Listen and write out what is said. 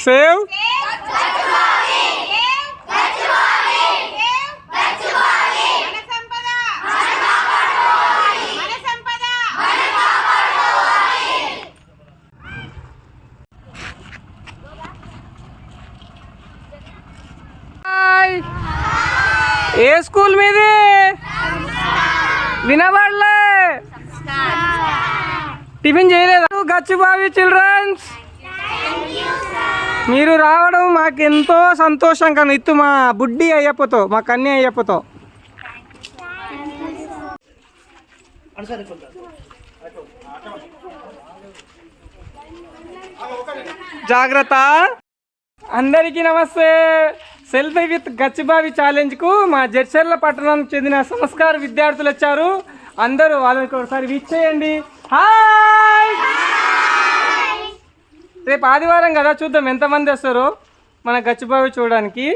Save a school మీది వినబడలే tiffin చేయలేదు గచ్చిబావి children's మీరు రావడం మాకు ఎంతో సంతోషం కానీ ఇత్తు మా బుడ్డి అయ్యప్పతో మా కన్య అయ్యప్పతో జాగ్రత్త అందరికీ నమస్తే సెల్ఫీ విత్ గచ్చిబావి ఛాలెంజ్కు మా జడ్చర్ల పట్టణానికి చెందిన సంస్కార విద్యార్థులు వచ్చారు. అందరూ వాళ్ళకి ఒకసారి విచ్ చేయండి. హాయ్. రేపు ఆదివారం కదా, చూద్దాం ఎంతమంది వస్తారో మన గచ్చిబావి చూడడానికి.